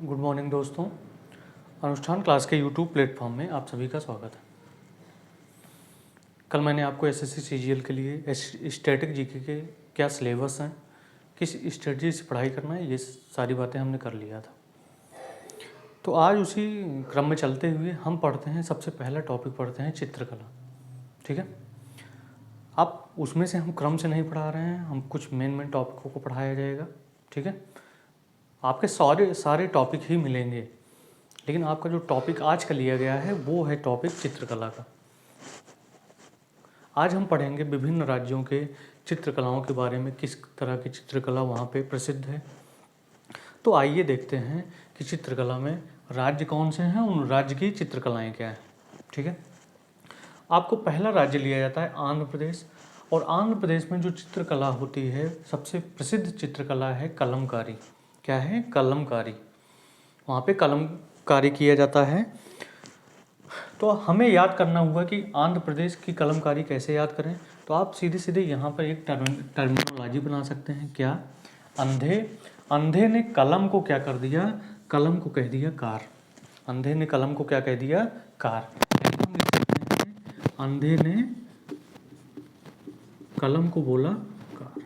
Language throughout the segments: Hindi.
गुड मॉर्निंग दोस्तों। अनुष्ठान क्लास के यूट्यूब प्लेटफॉर्म में आप सभी का स्वागत है। कल मैंने आपको एसएससी सीजीएल के लिए स्टैटिक जीके के क्या सिलेबस हैं, किस स्ट्रेटजी से पढ़ाई करना है, ये सारी बातें हमने कर लिया था। तो आज उसी क्रम में चलते हुए हम पढ़ते हैं, सबसे पहला टॉपिक पढ़ते हैं चित्रकला। ठीक है, अब उसमें से हम क्रम से नहीं पढ़ा रहे हैं, हम कुछ मेन टॉपिकों को पढ़ाया जाएगा। ठीक है, आपके सारे टॉपिक ही मिलेंगे, लेकिन आपका जो टॉपिक आज का लिया गया है वो है टॉपिक चित्रकला का। आज हम पढ़ेंगे विभिन्न राज्यों के चित्रकलाओं के बारे में, किस तरह की चित्रकला वहाँ पे प्रसिद्ध है। तो आइए देखते हैं कि चित्रकला में राज्य कौन से हैं, उन राज्य की चित्रकलाएं क्या हैं। ठीक है, आपको पहला राज्य लिया जाता है आंध्र प्रदेश, और आंध्र प्रदेश में जो चित्रकला होती है, सबसे प्रसिद्ध चित्रकला है कलमकारी। क्या है? कलमकारी। वहाँ पे कलमकारी किया जाता है। तो हमें याद करना होगा कि आंध्र प्रदेश की कलमकारी कैसे याद करें। तो आप सीधे सीधे यहाँ पर एक टर्मिनोलॉजी बना सकते हैं। क्या? अंधे ने कलम को क्या कर दिया? कलम को कह दिया कार। अंधे ने कलम को क्या कह दिया? कार। हम लिख सकते हैं अंधे ने कलम को बोला कार।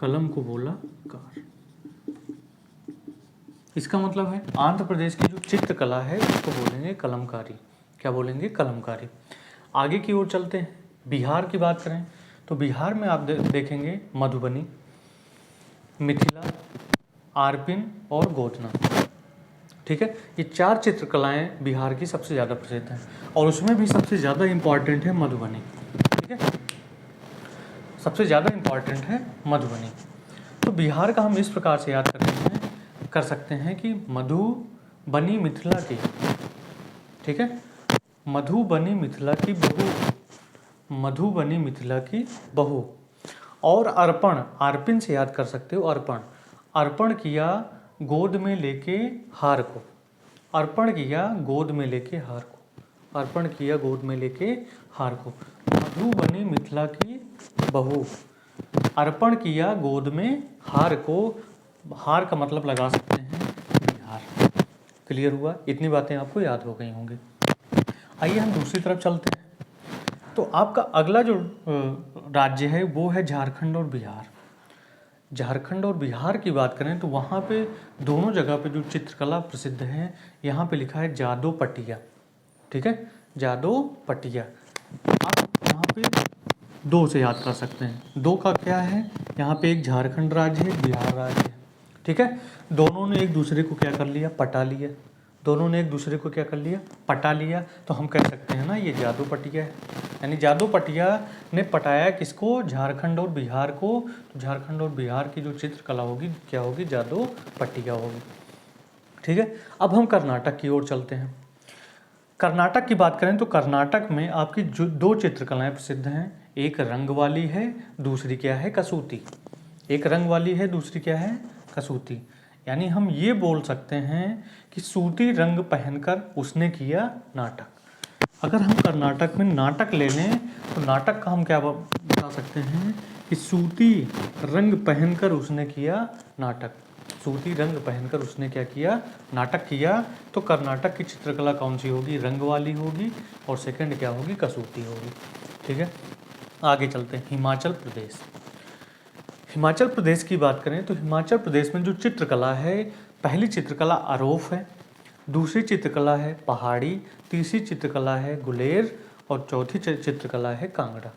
कलम को बोला कार। इसका मतलब है आंध्र प्रदेश की जो चित्रकला है उसको बोलेंगे कलमकारी। क्या बोलेंगे? कलमकारी। आगे की ओर चलते हैं। बिहार की बात करें तो बिहार में आप देखेंगे मधुबनी, मिथिला, आरपिन और गोधना। ठीक है, ये चार चित्रकलाएं बिहार की सबसे ज़्यादा प्रसिद्ध हैं, और उसमें भी सबसे ज़्यादा इम्पॉर्टेंट है मधुबनी। ठीक है, सबसे ज़्यादा इम्पॉर्टेंट है मधुबनी। तो बिहार का हम इस प्रकार से याद कर सकते हैं कि मधुबनी मिथिला की। ठीक है, मधुबनी मिथिला की बहू। मधुबनी मिथिला की बहू। और अर्पण, आरपिन से याद कर सकते हो। अर्पण, अर्पण किया गोद में लेके हार को। अर्पण किया गोद में लेके हार को। अर्पण किया गोद में लेके हार को। मधुबनी मिथिला की बहू, अर्पण किया गोद में हार को। हार का मतलब लगा सकते हैं बिहार। क्लियर हुआ? इतनी बातें आपको याद हो गई होंगी। आइए हम दूसरी तरफ चलते हैं। तो आपका अगला जो राज्य है वो है झारखंड और बिहार। झारखंड और बिहार की बात करें तो वहाँ पे दोनों जगह पे जो चित्रकला प्रसिद्ध है, यहाँ पे लिखा है जादो पटिया। ठीक है, जादो पटिया। आप यहाँ पे दो से याद कर सकते हैं। दो का क्या है? यहाँ पे एक झारखंड राज्य है, बिहार राज्य है। ठीक है, दोनों ने एक दूसरे को क्या कर लिया? पटा लिया। दोनों ने एक दूसरे को क्या कर लिया? पटा लिया। तो हम कह सकते हैं ना ये जादू पटिया है। यानी जादू पटिया ने पटाया किसको? झारखंड और बिहार को। तो झारखंड और बिहार की जो चित्रकला होगी क्या होगी? जादू पटिया होगी। ठीक है, अब हम कर्नाटक की ओर चलते हैं। कर्नाटक की बात करें तो कर्नाटक में आपकी जो दो चित्रकलाएं प्रसिद्ध हैं, एक रंग वाली है, दूसरी क्या है? कसूती। एक रंग वाली है, दूसरी क्या है? कसूती। यानी हम ये बोल सकते हैं कि सूती रंग पहनकर उसने किया नाटक। अगर हम कर्नाटक में नाटक ले लें तो नाटक का हम क्या बता सकते हैं कि सूती रंग पहनकर उसने किया नाटक। सूती रंग पहनकर उसने क्या किया? नाटक किया। तो कर्नाटक की चित्रकला कौन सी होगी? रंग वाली होगी। और सेकंड क्या होगी? कसूती होगी। ठीक है, आगे चलते हैं। हिमाचल प्रदेश। हिमाचल प्रदेश की बात करें तो हिमाचल प्रदेश में जो चित्रकला है, पहली चित्रकला आरोफ है, दूसरी चित्रकला है पहाड़ी, तीसरी चित्रकला है गुलेर, और चौथी चित्रकला है कांगड़ा।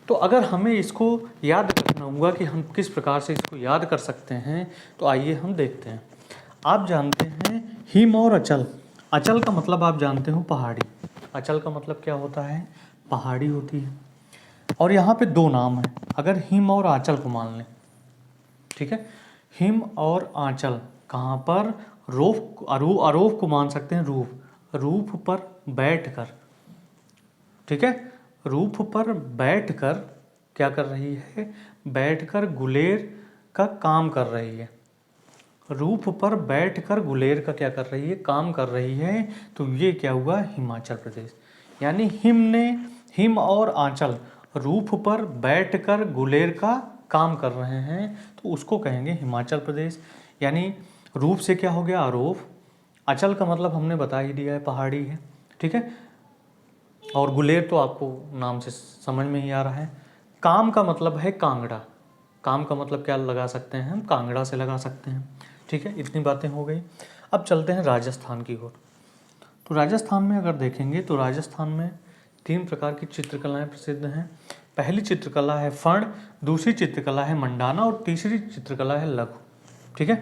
तो अगर हमें इसको याद रखना होगा कि हम किस प्रकार से इसको याद कर सकते हैं, तो आइए हम देखते हैं। आप जानते हैं हिम और अचल। अचल का मतलब आप जानते हो पहाड़ी। अचल का मतलब क्या होता है? पहाड़ी होती है। और यहाँ पे दो नाम हैं, अगर हिम और आंचल को मान लें। ठीक है, हिम और आंचल कहाँ पर? आरोफ को मान सकते हैं रूफ। रूफ पर बैठकर। ठीक है, रूफ पर बैठकर क्या कर रही है? बैठकर गुलेर का काम कर रही है। रूफ पर बैठकर गुलेर का क्या कर रही है? काम कर रही है। तो ये क्या हुआ? हिमाचल प्रदेश। यानी हिम और आंचल रूफ पर बैठकर गुलेर का काम कर रहे हैं, तो उसको कहेंगे हिमाचल प्रदेश। यानी रूप से क्या हो गया, आरोप। अचल का मतलब हमने बता ही दिया है, पहाड़ी है, ठीक है। और गुलेर तो आपको नाम से समझ में ही आ रहा है। काम का मतलब है कांगड़ा। काम का मतलब क्या लगा सकते हैं हम, कांगड़ा से लगा सकते हैं, ठीक है। इतनी बातें हो गई। अब चलते हैं राजस्थान की ओर। तो राजस्थान में अगर देखेंगे तो राजस्थान में 3 प्रकार की चित्रकलाएं प्रसिद्ध हैं। पहली चित्रकला है फण, दूसरी चित्रकला है मंडाना और तीसरी चित्रकला है लघु, ठीक है।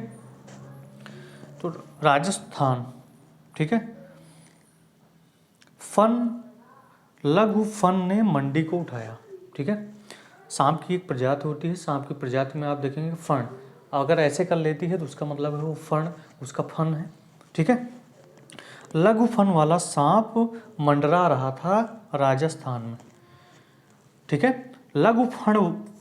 तो राजस्थान, ठीक है, फन, लघु फन ने मंडी को उठाया, ठीक है। सांप की एक प्रजाति होती है, सांप की प्रजाति में आप देखेंगे फण, अगर ऐसे कर लेती है तो उसका मतलब है वो फण, उसका फन है, ठीक है। लघु फन वाला सांप मंडरा रहा था राजस्थान में, ठीक है। लघु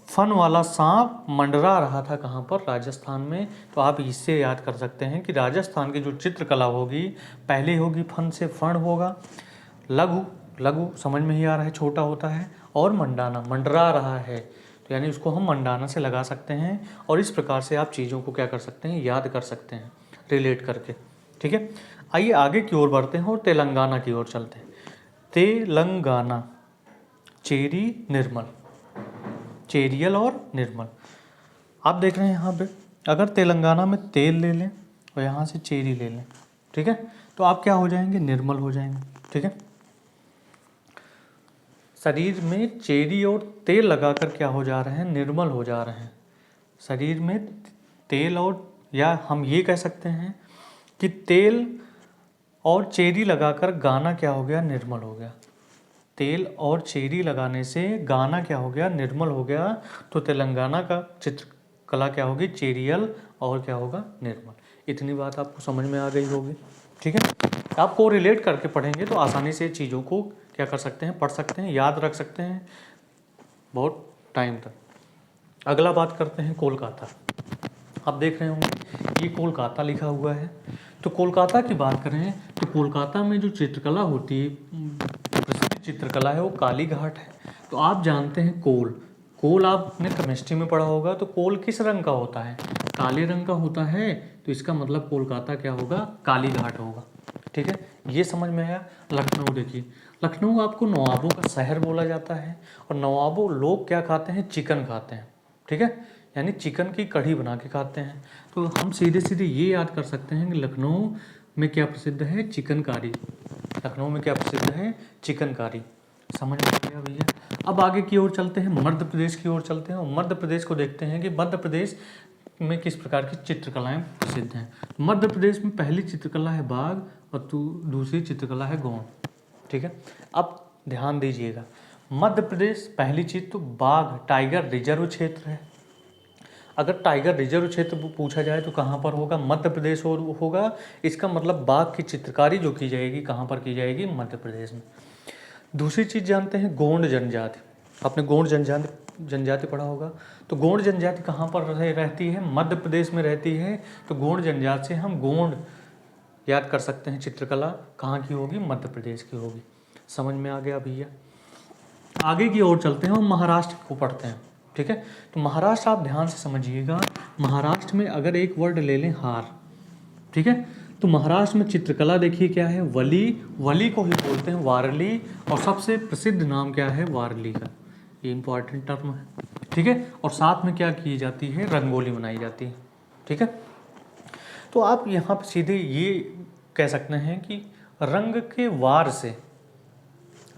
फन वाला सांप मंडरा रहा था कहाँ पर, राजस्थान में। तो आप इससे याद कर सकते हैं कि राजस्थान की जो चित्रकला होगी, पहले होगी फन से फण होगा, लघु, लघु समझ में ही आ रहा है, छोटा होता है, और मंडाना, मंडरा रहा है, तो यानी उसको हम मंडाना से लगा सकते हैं। और इस प्रकार से आप चीज़ों को क्या कर सकते हैं, याद कर सकते हैं रिलेट करके, ठीक है। आइए आगे की ओर बढ़ते हैं और तेलंगाना की ओर चलते हैं। तेलंगाना, चेरी निर्मल, चेरियल और निर्मल। आप देख रहे हैं यहाँ पे, अगर तेलंगाना में तेल ले लें और यहाँ से चेरी ले लें, ठीक है, तो आप क्या हो जाएंगे, निर्मल हो जाएंगे, ठीक है। शरीर में चेरी और तेल लगाकर क्या हो जा रहे हैं, निर्मल हो जा रहे हैं। शरीर में तेल और, या हम ये कह सकते हैं कि तेल और चेरी लगाकर गाना क्या हो गया, निर्मल हो गया। तेल और चेरी लगाने से गाना क्या हो गया, निर्मल हो गया। तो तेलंगाना का चित्रकला क्या होगी, चेरियल, और क्या होगा, निर्मल। इतनी बात आपको समझ में आ गई होगी, ठीक है। आपको रिलेट करके पढ़ेंगे तो आसानी से चीज़ों को क्या कर सकते हैं, पढ़ सकते हैं, याद रख सकते हैं बहुत टाइम तक। अगला बात करते हैं कोलकाता। आप देख रहे होंगे ये कोलकाता लिखा हुआ है। तो कोलकाता की बात करें तो कोलकाता में जो चित्रकला होती है, प्रसिद्ध चित्रकला है, वो काली घाट है। तो आप जानते हैं कोल, कोल आपने केमिस्ट्री में पढ़ा होगा। तो कोल किस रंग का होता है, काले रंग का होता है। तो इसका मतलब कोलकाता क्या होगा, काली घाट होगा, ठीक है। ये समझ में आया। लखनऊ देखिए, लखनऊ आपको नवाबों का शहर बोला जाता है, और नवाबों लोग क्या खाते हैं, चिकन खाते हैं, ठीक है, यानी चिकन की कढ़ी बना के खाते हैं। तो हम सीधे सीधे ये याद कर सकते हैं कि लखनऊ में क्या प्रसिद्ध है, चिकनकारी। लखनऊ में क्या प्रसिद्ध है, चिकनकारी। समझ में आ गया भैया। अब आगे की ओर चलते हैं, मध्य प्रदेश की ओर चलते हैं, और मध्य प्रदेश को देखते हैं कि मध्य प्रदेश में किस प्रकार की चित्रकलाएं प्रसिद्ध हैं। मध्य प्रदेश में पहली चित्रकला है बाघ और दूसरी चित्रकला है गौंड, ठीक है। अब ध्यान दीजिएगा, मध्य प्रदेश पहली चीज तो बाघ, टाइगर रिजर्व क्षेत्र है। अगर टाइगर रिजर्व क्षेत्र पूछा जाए तो कहाँ पर होगा, मध्य प्रदेश होगा। इसका मतलब बाघ की चित्रकारी जो की जाएगी कहाँ पर की जाएगी, मध्य प्रदेश में। दूसरी चीज़ जानते हैं गोंड जनजाति। आपने गोंड जनजाति पढ़ा होगा। तो गोंड जनजाति कहाँ पर रहती है, मध्य प्रदेश में रहती है। तो गोंड जनजाति से हम गोंड याद कर सकते हैं। चित्रकला कहाँ की होगी, मध्य प्रदेश की होगी। समझ में आ गया भैया। आगे की ओर चलते हैं और महाराष्ट्र को पढ़ते हैं, ठीक है। तो महाराष्ट्र आप ध्यान से समझिएगा। महाराष्ट्र में अगर एक वर्ड ले लें हार, ठीक है, तो महाराष्ट्र में चित्रकला देखिए क्या है, वली, वली को ही बोलते हैं वारली, और सबसे प्रसिद्ध नाम क्या है, वारली का। ये इंपॉर्टेंट टर्म है, ठीक है। और साथ में क्या की जाती है, रंगोली बनाई जाती है, ठीक है। तो आप यहाँ पे सीधे ये कह सकते हैं कि रंग के वार से,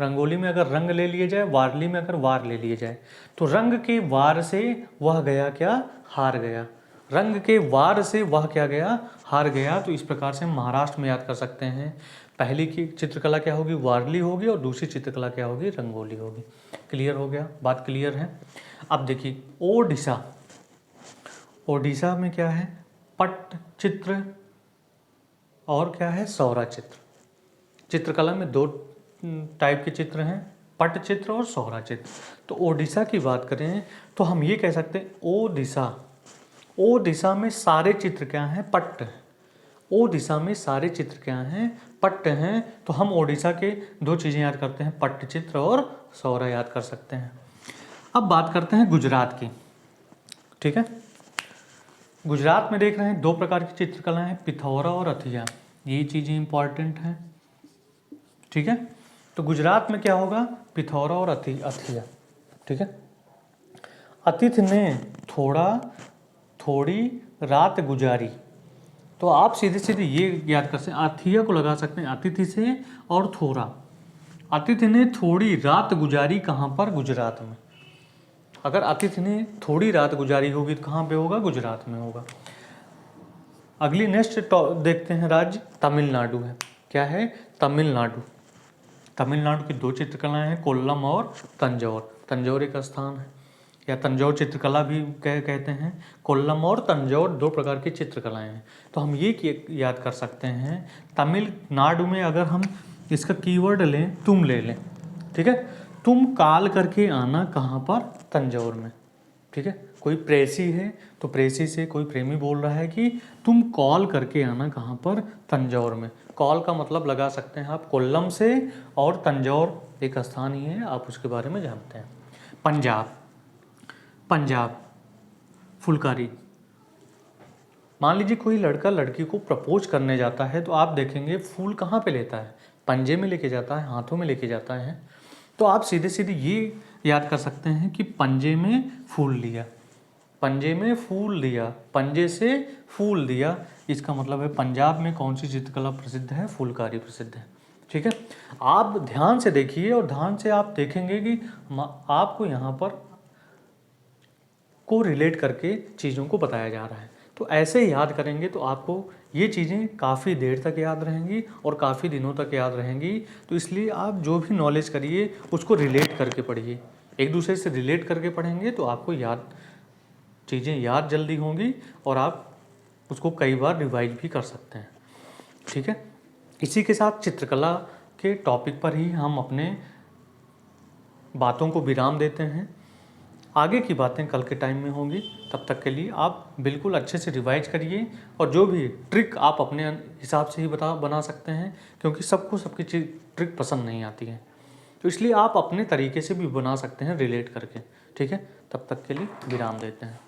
रंगोली में अगर रंग ले लिए जाए, वारली में अगर वार ले लिए जाए, तो रंग के वार से वह गया क्या, हार गया। रंग के वार से वह क्या गया, हार गया। तो इस प्रकार से हम महाराष्ट्र में याद कर सकते हैं। पहली की चित्रकला क्या होगी, वारली होगी, और दूसरी चित्रकला क्या होगी, रंगोली होगी। क्लियर हो गया, बात क्लियर है। अब देखिए ओडिशा, ओडिशा में क्या है, पट चित्र और क्या है, सौरा चित्र। चित्रकला में 2 टाइप के चित्र हैं, पट चित्र और सौरा चित्र। तो ओडिशा की बात करें तो हम ये कह सकते हैं ओडिशा, ओ दिशा में सारे चित्र क्या हैं, पट्ट हैं। ओ दिशा में सारे चित्र क्या हैं, पट्ट हैं। तो हम ओडिशा के 2 चीज़ें याद करते हैं, पट्ट चित्र और सौरा याद कर सकते हैं। अब बात करते हैं गुजरात की, ठीक है। गुजरात में देख रहे हैं 2 प्रकार की चित्रकला है, पिथौरा और अथिया। ये चीज़ें इंपॉर्टेंट हैं, ठीक है। तो गुजरात में क्या होगा, पिथौरा और अथिया, ठीक है। अतिथि ने थोड़ी रात गुजारी, तो आप सीधे सीधे ये याद कर सकते हैं, अथिया को लगा सकते हैं अतिथि से और थोड़ा। अतिथि ने थोड़ी रात गुजारी कहाँ पर, गुजरात में। अगर अतिथि ने थोड़ी रात गुजारी होगी तो कहाँ पे होगा, गुजरात में होगा। अगली नेक्स्ट देखते हैं राज्य, तमिलनाडु है। क्या है, तमिलनाडु। तमिलनाडु की 2 चित्रकलाएं हैं, कोल्लम और तंजौर। तंजौर एक स्थान है, या तंजौर चित्रकला भी कहते हैं। कोल्लम और तंजौर 2 प्रकार की चित्रकलाएं हैं। तो हम ये याद कर सकते हैं, तमिलनाडु में अगर हम इसका कीवर्ड लें, तुम ले लें, ठीक है। तुम कॉल करके आना कहाँ पर, तंजौर में, ठीक है। कोई प्रेसी है तो प्रेसी से कोई प्रेमी बोल रहा है कि तुम कॉल करके आना कहाँ पर, तंजौर में। कॉल का मतलब लगा सकते हैं आप कोल्लम से, और तंजौर एक स्थान ही है, आप उसके बारे में जानते हैं। पंजाब फुलकारी। मान लीजिए कोई लड़का लड़की को प्रपोज करने जाता है, तो आप देखेंगे फूल कहाँ पे लेता है, पंजे में लेके जाता है, हाथों में लेके जाता है। तो आप सीधे सीधे ये याद कर सकते हैं कि पंजे में फूल लिया, पंजे में फूल दिया, पंजे से फूल दिया। इसका मतलब है पंजाब में कौन सी चित्रकला प्रसिद्ध है, फुलकारी प्रसिद्ध है, ठीक है। आप ध्यान से देखिए और ध्यान से आप देखेंगे कि आपको यहाँ पर को रिलेट करके चीज़ों को बताया जा रहा है। तो ऐसे याद करेंगे तो आपको ये चीज़ें काफ़ी देर तक याद रहेंगी और काफ़ी दिनों तक याद रहेंगी। तो इसलिए आप जो भी नॉलेज करिए उसको रिलेट करके पढ़िए, एक दूसरे से रिलेट करके पढ़ेंगे तो आपको चीज़ें याद जल्दी होंगी और आप उसको कई बार रिवाइज भी कर सकते हैं, ठीक है। इसी के साथ चित्रकला के टॉपिक पर ही हम अपने बातों को विराम देते हैं। आगे की बातें कल के टाइम में होंगी, तब तक के लिए आप बिल्कुल अच्छे से रिवाइज करिए और जो भी ट्रिक आप अपने हिसाब से ही बना सकते हैं, क्योंकि सबको सबकी ट्रिक पसंद नहीं आती है। तो इसलिए आप अपने तरीके से भी बना सकते हैं रिलेट करके, ठीक है। तब तक के लिए विराम देते हैं।